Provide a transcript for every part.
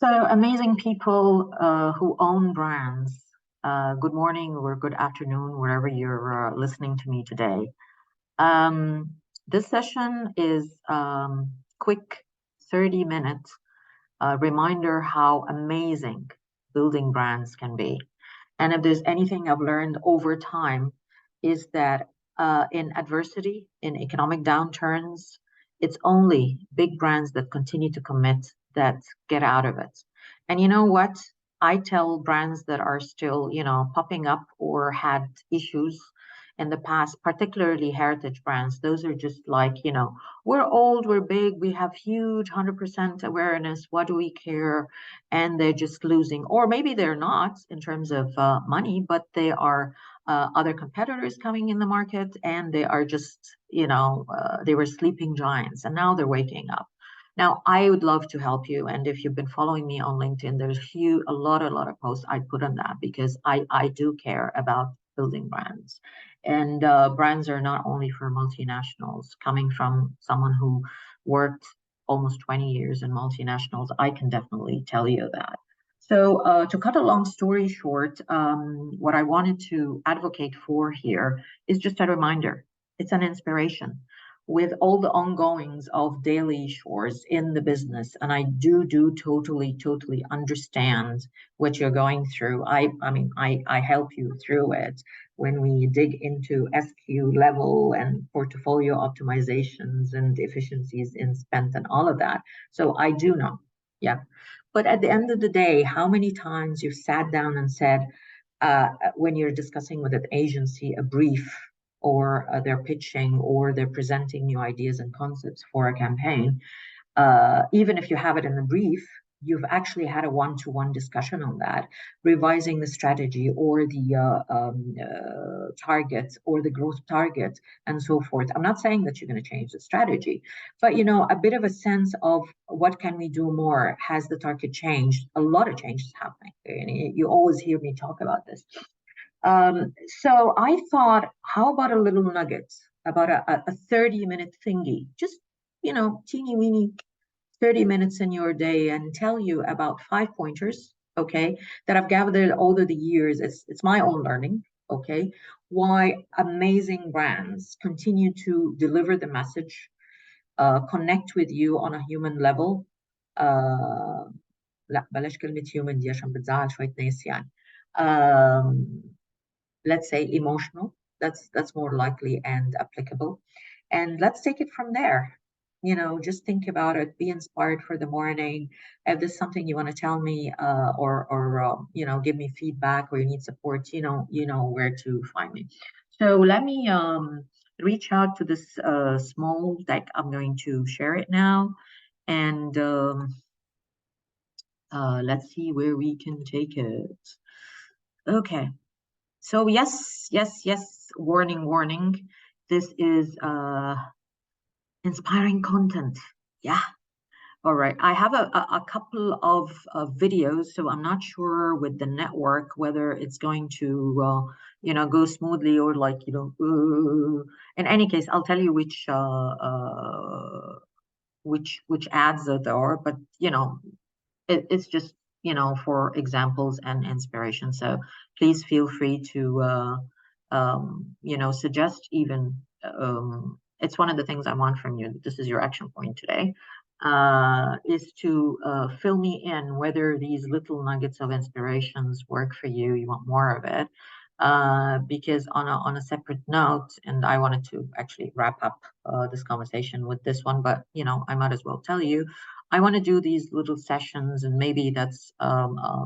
So amazing people who own brands. Good morning or good afternoon, wherever you're listening to me today. This session is quick, 30 minutes reminder how amazing building brands can be. And if there's anything I've learned over time, is that in adversity, in economic downturns, it's only big brands that continue to commit that get out of it. And you know what? I tell brands that are still, popping up or had issues in the past, particularly heritage brands. Those are just like, we're old, we're big, we have huge 100% awareness. What do we care? And they're just losing, or maybe they're not in terms of money, but they are other competitors coming in the market, and they are just, they were sleeping giants, and now they're waking up. Now, I would love to help you, and if you've been following me on LinkedIn, there's a lot of posts I put on that because I do care about building brands, and brands are not only for multinationals. Coming from someone who worked almost 20 years in multinationals, I can definitely tell you that. So, to cut a long story short, what I wanted to advocate for here is just a reminder. It's an inspiration with all the ongoings of daily chores in the business. And I do totally understand what you're going through. I help you through it when we dig into SQ level and portfolio optimizations and efficiencies in spent and all of that. So I do know. Yeah. But at the end of the day, how many times you've sat down and said, when you're discussing with an agency a brief, or they're pitching, or they're presenting new ideas and concepts for a campaign, even if you have it in the brief, you've actually had a one-to-one discussion on that, revising the strategy or the targets or the growth target and so forth. I'm not saying that you're going to change the strategy, but a bit of a sense of what can we do more? Has the target changed? A lot of changes happening. You always hear me talk about this. So I thought, how about a little nugget, about a 30-minute thingy, just, teeny weeny 30 minutes in your day, and tell you about 5 pointers, okay, that I've gathered over the years. It's my own learning, okay, why amazing brands continue to deliver the message, connect with you on a human level. لا بلاش كلمة human دي عشان بتزعل شوية ناس يعني. Let's say emotional. That's more likely and applicable. And let's take it from there. Just think about it, be inspired for the morning. If there's something you want to tell me, or give me feedback, or you need support, you know where to find me. So let me reach out to this small deck. I'm going to share it now, and let's see where we can take it. Okay. So yes. Warning. This is inspiring content. Yeah. All right. I have a couple of videos, so I'm not sure with the network whether it's going to go smoothly or like in any case, I'll tell you which ads there are, but it's just for examples and inspiration. So please feel free to suggest even. It's one of the things I want from you. This is your action point today, is to fill me in whether these little nuggets of inspirations work for you. You want more of it, because on a separate note, and I wanted to actually wrap up this conversation with this one, but I might as well tell you, I want to do these little sessions, and maybe that's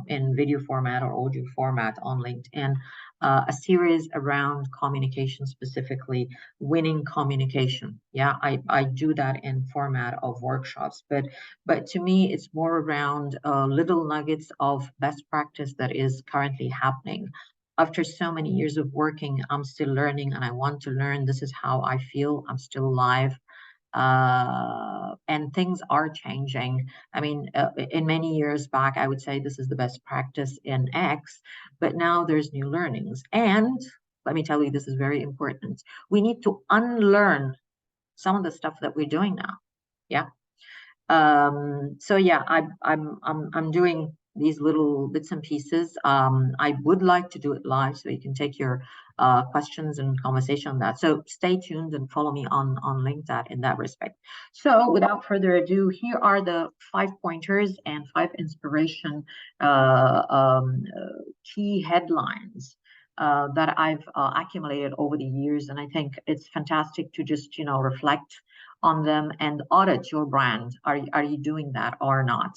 in video format or audio format on LinkedIn, a series around communication, specifically winning communication. Yeah, I do that in format of workshops, but to me, it's more around little nuggets of best practice that is currently happening. After so many years of working, I'm still learning, and I want to learn. This is how I feel. I'm still alive. And things are changing. I mean, in many years back, I would say this is the best practice in X, but now there's new learnings. And let me tell you, this is very important. We need to unlearn some of the stuff that we're doing now. Yeah. So yeah, I'm doing these little bits and pieces. I would like to do it live so you can take your questions and conversation on that. So stay tuned and follow me on LinkedIn in that respect. So without further ado, here are the 5 pointers and 5 inspiration key headlines that I've accumulated over the years, and I think it's fantastic to just reflect on them and audit your brand. Are you doing that or not?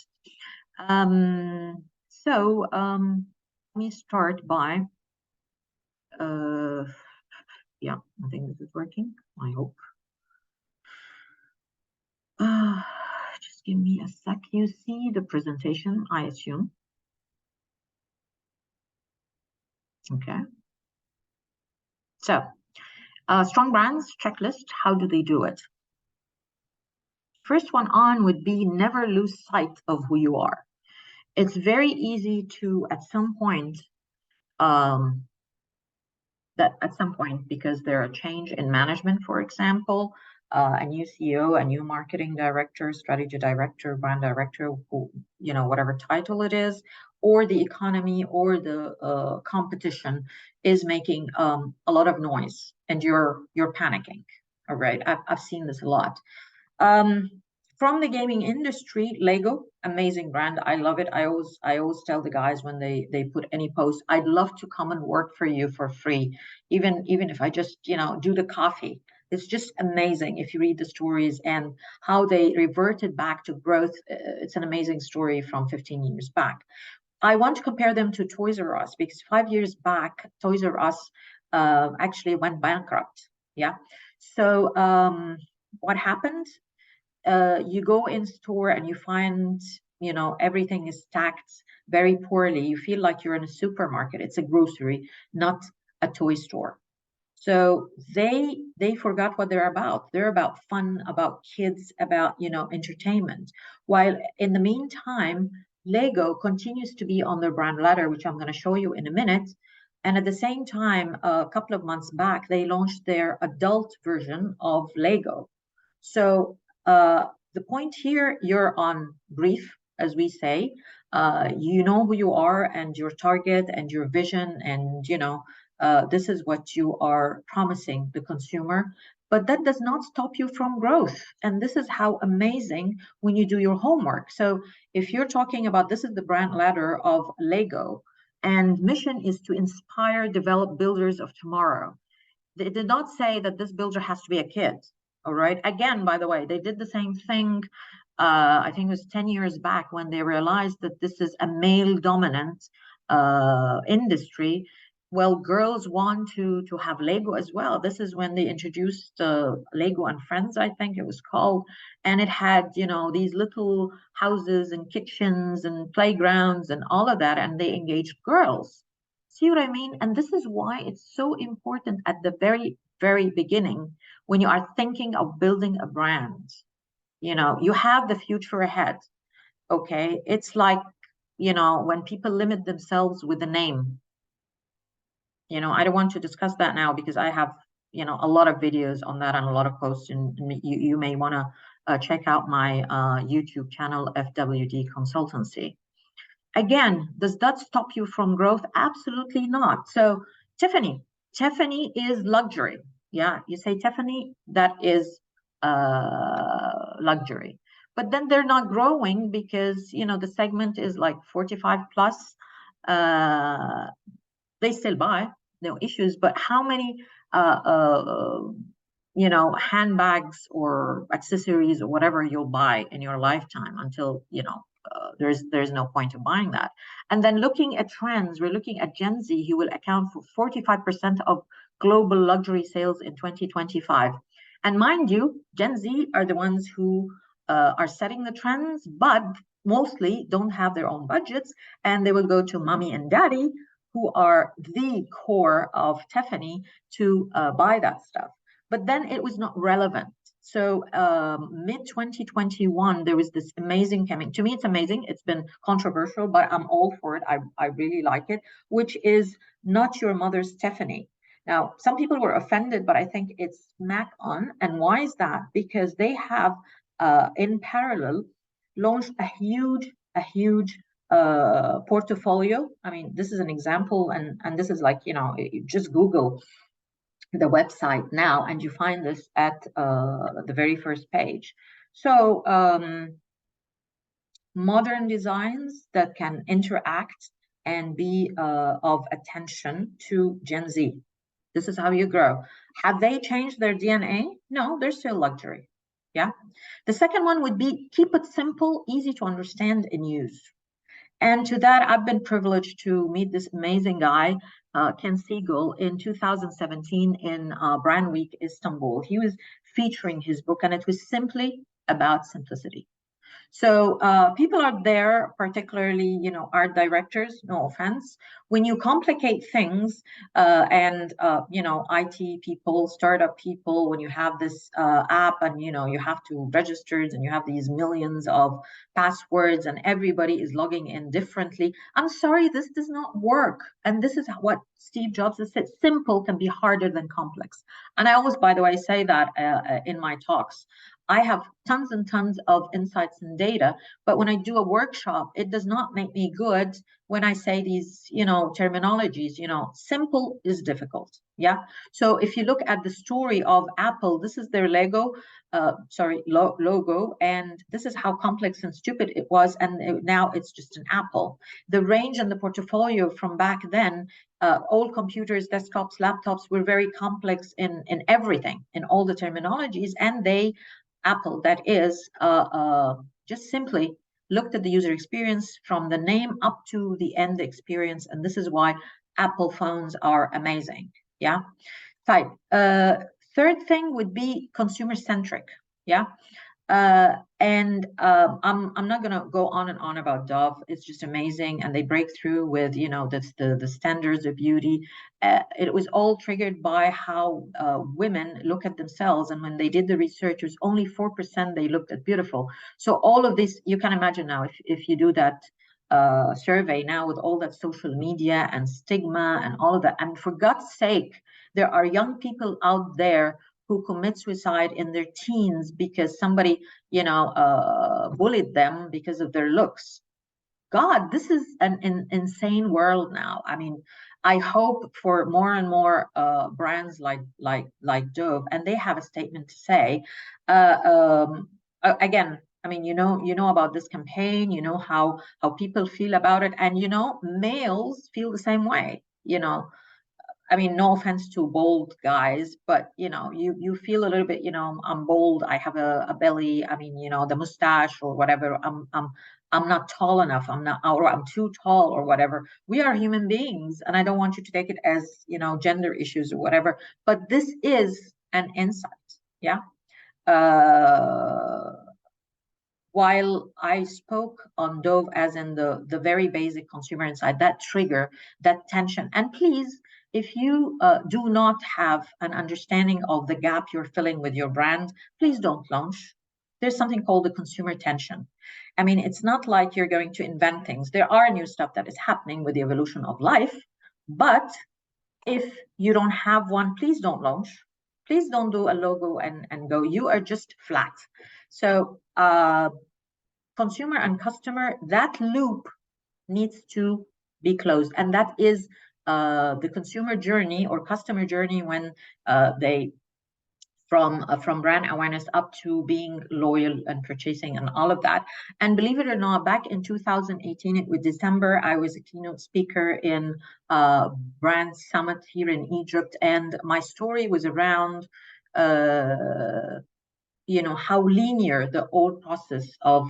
Let me start by yeah, I think this is working. I hope. Just give me a sec. You see the presentation, I assume. Okay. So, strong brands checklist. How do they do it? First one on would be never lose sight of who you are. It's very easy to, at some point, because there are change in management, for example, a new CEO, a new marketing director, strategy director, brand director, who, whatever title it is, or the economy or the competition is making a lot of noise, and you're panicking. All right, I've seen this a lot. Um, from the gaming industry, Lego, amazing brand. I love it. I always tell the guys when they put any post, I'd love to come and work for you for free, even if I just do the coffee. It's just amazing if you read the stories and how they reverted back to growth. It's an amazing story from 15 years back. I want to compare them to Toys R Us because 5 years back, Toys R Us actually went bankrupt. Yeah. So what happened? You go in store and you find everything is stacked very poorly. You feel like you're in a supermarket. It's a grocery, not a toy store. So they forgot what they're about. They're about fun, about kids, about entertainment. While in the meantime, Lego continues to be on their brand ladder, which I'm going to show you in a minute. And at the same time, a couple of months back, they launched their adult version of Lego. So the point here, you're on brief, as we say. You know who you are and your target and your vision, and this is what you are promising the consumer. But that does not stop you from growth. And this is how amazing when you do your homework. So if you're talking about this is the brand ladder of Lego, and mission is to inspire, develop builders of tomorrow. They did not say that this builder has to be a kid. All right. Again, by the way, they did the same thing. I think it was 10 years back when they realized that this is a male dominant industry. Well, girls want to have Lego as well. This is when they introduced Lego and Friends, I think it was called, and it had these little houses and kitchens and playgrounds and all of that, and they engaged girls. See what I mean? And this is why it's so important at the very, very beginning when you are thinking of building a brand. You have the future ahead. Okay. It's like, when people limit themselves with a name. I don't want to discuss that now because I have, a lot of videos on that and a lot of posts, and you may want to check out my YouTube channel, FWD Consultancy. Again, does that stop you from growth? Absolutely not. So Tiffany is luxury. Yeah, you say Tiffany, that is luxury. But then they're not growing because the segment is like 45 plus. They still buy, no issues. But how many handbags or accessories or whatever you'll buy in your lifetime until there's no point of buying that. And then looking at trends, we're looking at Gen Z, who will account for 45% of global luxury sales in 2025. And mind you, Gen Z are the ones who are setting the trends, but mostly don't have their own budgets, and they will go to mommy and daddy, who are the core of Tiffany, to buy that stuff. But then it was not relevant. So mid 2021, there was this amazing campaign. To me, it's amazing. It's been controversial, but I'm all for it. I really like it, which is Not Your Mother's Tiffany. Now, some people were offended, but I think it's smack on. And why is that? Because they have in parallel launched a huge portfolio. I mean, this is an example, and this is like, you know, you just Google the website now, and you find this at the very first page. So modern designs that can interact and be of attention to Gen Z. This is how you grow. Have they changed their DNA? No, they're still luxury. Yeah. The second one would be keep it simple, easy to understand and use. And to that, I've been privileged to meet this amazing guy, Ken Siegel, in 2017 in Brand Week, Istanbul. He was featuring his book, and it was simply about simplicity. So people are there, particularly, you know, art directors, no offense. When you complicate things and, you know, IT people, startup people, when you have this app and, you know, you have to register and you have these millions of passwords and everybody is logging in differently. I'm sorry, this does not work. And this is what Steve Jobs has said. Simple can be harder than complex. And I always, by the way, say that in my talks. I have tons and tons of insights and data, but when I do a workshop, it does not make me good when I say these, you know, terminologies. You know, simple is difficult. Yeah. So if you look at the story of Apple, this is their logo, and this is how complex and stupid it was, and now it's just an Apple. The range and the portfolio from back then, old computers, desktops, laptops were very complex in everything, in all the terminologies, and Apple, that is, just simply looked at the user experience from the name up to the end experience, and this is why Apple phones are amazing. Yeah. Fine. Third thing would be consumer centric. Yeah. I'm not gonna go on and on about Dove. It's just amazing, and they break through with, you know, the standards of beauty. It was all triggered by how women look at themselves, and when they did the research, it was only 4% they looked at beautiful. So all of this, you can imagine now, if you do that survey now with all that social media and stigma and all of that, and for God's sake, there are young people out there who commit suicide in their teens because somebody, you know, bullied them because of their looks. God, this is an insane world now. I mean, I hope for more and more brands like Dove, and they have a statement to say. Again, I mean, you know about this campaign. You know how people feel about it, and you know, males feel the same way. You know, I mean, no offense to bold guys, but you know, you feel a little bit, you know, I'm bold, I have a belly, I mean, you know, the mustache or whatever, I'm not tall enough, I'm not, or I'm too tall or whatever. We are human beings, and I don't want you to take it as, you know, gender issues or whatever, but this is an insight. Yeah. While I spoke on Dove as in the very basic consumer insight, that trigger, that tension. And please, if you do not have an understanding of the gap you're filling with your brand, please don't launch. There's something called the consumer tension. I mean, it's not like you're going to invent things. There are new stuff that is happening with the evolution of life, but if you don't have one, please don't launch. Please don't do a logo and go. You are just flat. So consumer and customer, that loop needs to be closed. And that is the consumer journey or customer journey when they from brand awareness up to being loyal and purchasing and all of that. And believe it or not, back in 2018, it was December, I was a keynote speaker in Brand Summit here in Egypt, and my story was around you know, how linear the old process of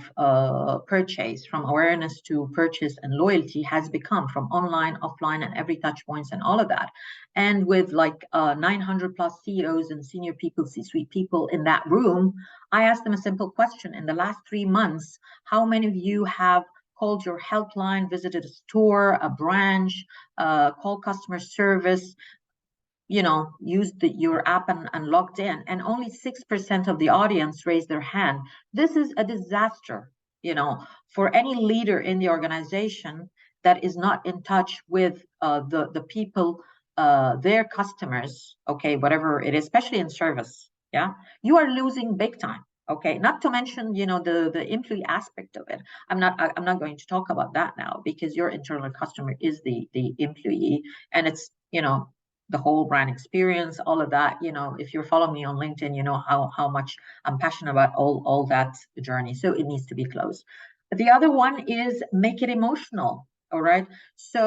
purchase from awareness to purchase and loyalty has become, from online, offline, and every touch points and all of that. And with like 900 plus CEOs and senior people, C-suite people in that room, I asked them a simple question. In the last 3 months, how many of you have called your helpline, visited a store, a branch, called customer service, you know, used your app and logged in, and only 6% of the audience raised their hand? This is a disaster, you know, for any leader in the organization that is not in touch with the people, their customers, okay, whatever it is, especially in service. Yeah, you are losing big time. Okay, not to mention, the employee aspect of it. I'm not going to talk about that now, because your internal customer is the employee, and it's, the whole brand experience, all of that. If you're following me on LinkedIn, you know how much I'm passionate about all that journey. So it needs to be close. The other one is make it emotional. All right. So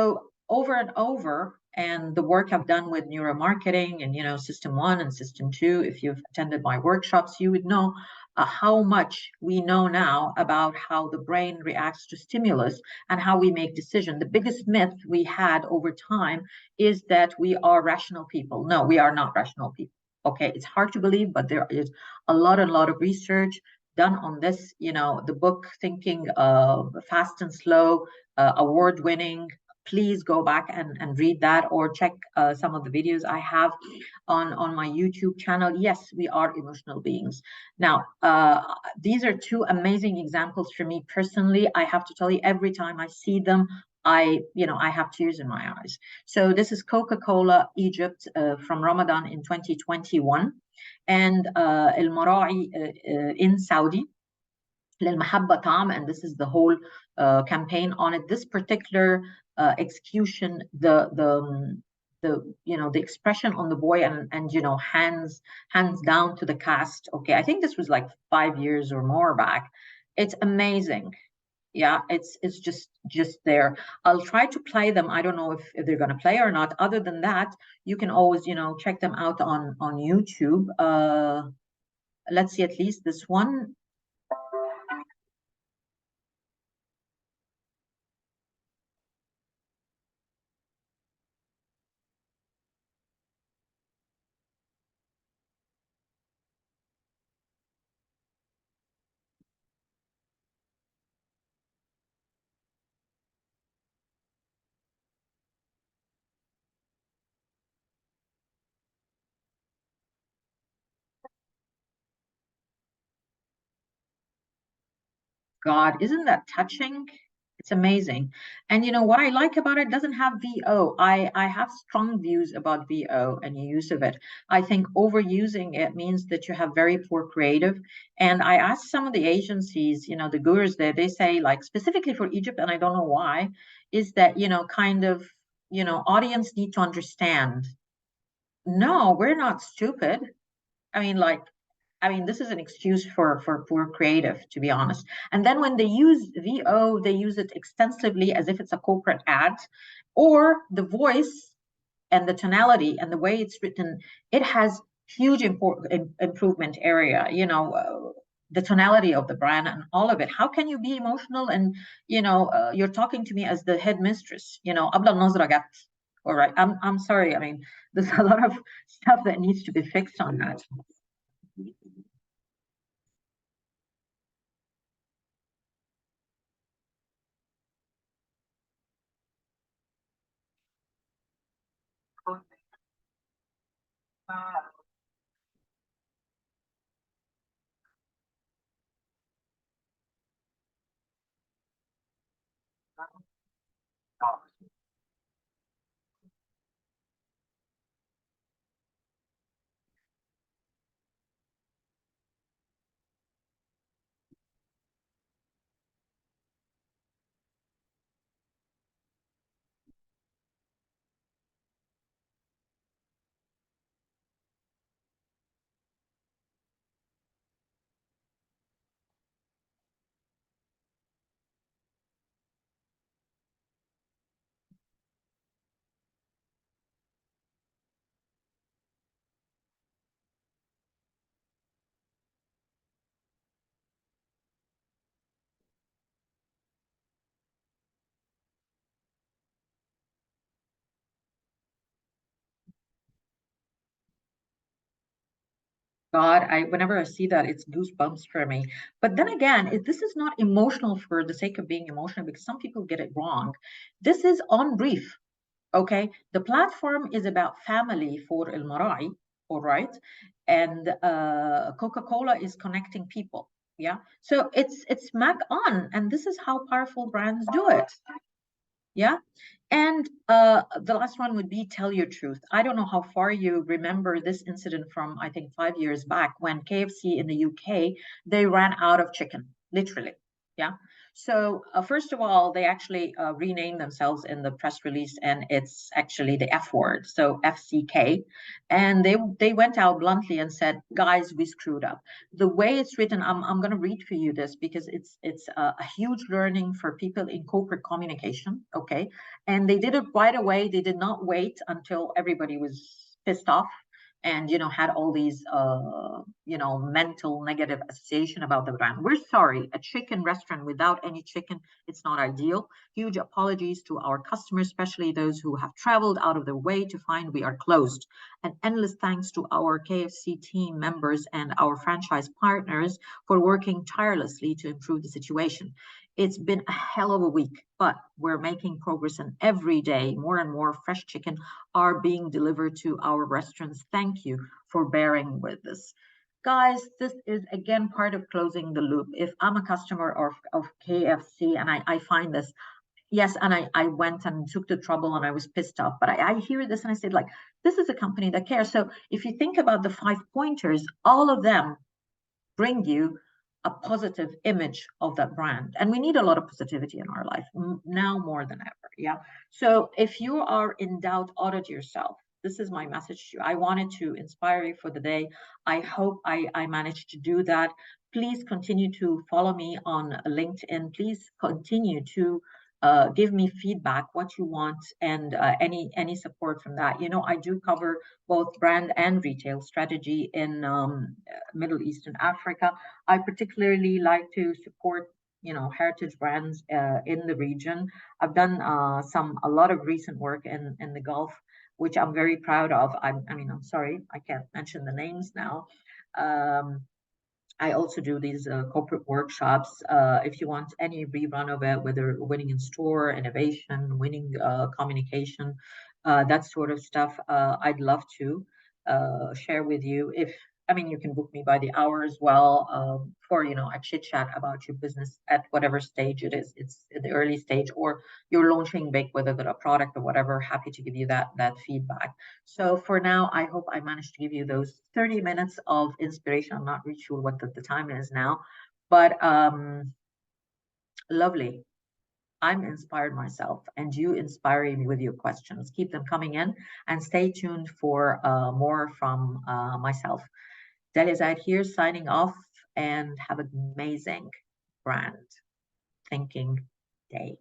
over and over, and the work I've done with neuromarketing and system 1 and system 2, if you've attended my workshops, you would know how much we know now about how the brain reacts to stimulus and how we make decisions. The biggest myth we had over time is that we are rational people. No, we are not rational people. Okay, it's hard to believe, but there is a lot of research done on this. The book Thinking Fast and Slow, award-winning. Please go back and read that, or check some of the videos I have on my YouTube channel. Yes, we are emotional beings. Now, these are two amazing examples for me personally. I have to tell you, every time I see them, I have tears in my eyes. So this is Coca-Cola Egypt from Ramadan in 2021, and El Mara'i in Saudi. للمحبة طعم, and this is the whole campaign on it. This particular execution, the expression on the boy, and hands down to the cast. Okay, I think this was like 5 years or more back. It's amazing. Yeah, it's just there. I'll try to play them. I don't know if they're going to play or not. Other than that, you can always check them out on YouTube. Let's see, at least this one. God, isn't that touching? It's amazing. And what I like about it, doesn't have VO. I have strong views about VO and the use of it. I think overusing it means that you have very poor creative. And I asked some of the agencies, the gurus there, they say, like, specifically for Egypt, and I don't know why, is that, kind of, audience need to understand. No, we're not stupid. I mean, like, this is an excuse for poor creative, to be honest. And then when they use VO, they use it extensively as if it's a corporate ad, or the voice and the tonality and the way it's written. It has huge improvement area. The tonality of the brand and all of it. How can you be emotional and you're talking to me as the headmistress? Abla Nazra gat. All right, I'm sorry. There's a lot of stuff that needs to be fixed on that. God, whenever I see that, it's goosebumps for me. But then again, this is not emotional for the sake of being emotional, because some people get it wrong. This is on brief. Okay, the platform is about family for El Marai, all right, and Coca-Cola is connecting people. Yeah, so it's Mac on, and this is how powerful brands do it. Yeah, and The last one would be tell your truth. I don't know how far you remember this incident from, I think, 5 years back when KFC in the UK, they ran out of chicken, literally. Yeah. So first of all, they actually renamed themselves in the press release, and it's actually the F word, so FCK. And they went out bluntly and said, "Guys, we screwed up." The way it's written, I'm going to read for you this because it's a huge learning for people in corporate communication. Okay, and they did it right away. They did not wait until everybody was pissed off and had all these mental negative association about the brand. We're sorry, a chicken restaurant without any chicken, it's not ideal. Huge apologies to our customers, especially those who have traveled out of their way to find we are closed, and endless thanks to our KFC team members and our franchise partners for working tirelessly to improve the situation. It's been a hell of a week, but we're making progress, and every day more and more fresh chicken are being delivered to our restaurants. Thank you for bearing with this. Guys, this is again part of closing the loop. If I'm a customer of KFC and I find this, yes, and I went and took the trouble and I was pissed off, but I hear this and I said, like, this is a company that cares. So if you think about the 5 pointers, all of them bring you a positive image of that brand. And we need a lot of positivity in our life now more than ever. Yeah. So if you are in doubt, audit yourself. This is my message to you. I wanted to inspire you for the day. I hope I managed to do that. Please continue to follow me on LinkedIn. Please continue to give me feedback, what you want, and any support from that. I do cover both brand and retail strategy in Middle East and Africa. I particularly like to support heritage brands in the region. I've done a lot of recent work in the Gulf, which I'm very proud of. I'm sorry, I can't mention the names now. I also do these corporate workshops. If you want any rerun of it, whether winning in store, innovation, winning communication, that sort of stuff, I'd love to share with you. You can book me by the hour as well for a chit chat about your business at whatever stage it is. It's in the early stage, or you're launching big, whether they're a product or whatever. Happy to give you that feedback. So for now, I hope I managed to give you those 30 minutes of inspiration. I'm not really sure what the time is now, but lovely. I'm inspired myself, and you inspire me with your questions. Keep them coming in, and stay tuned for more from myself. Dahlia Zayed here, signing off, and have an amazing brand thinking day.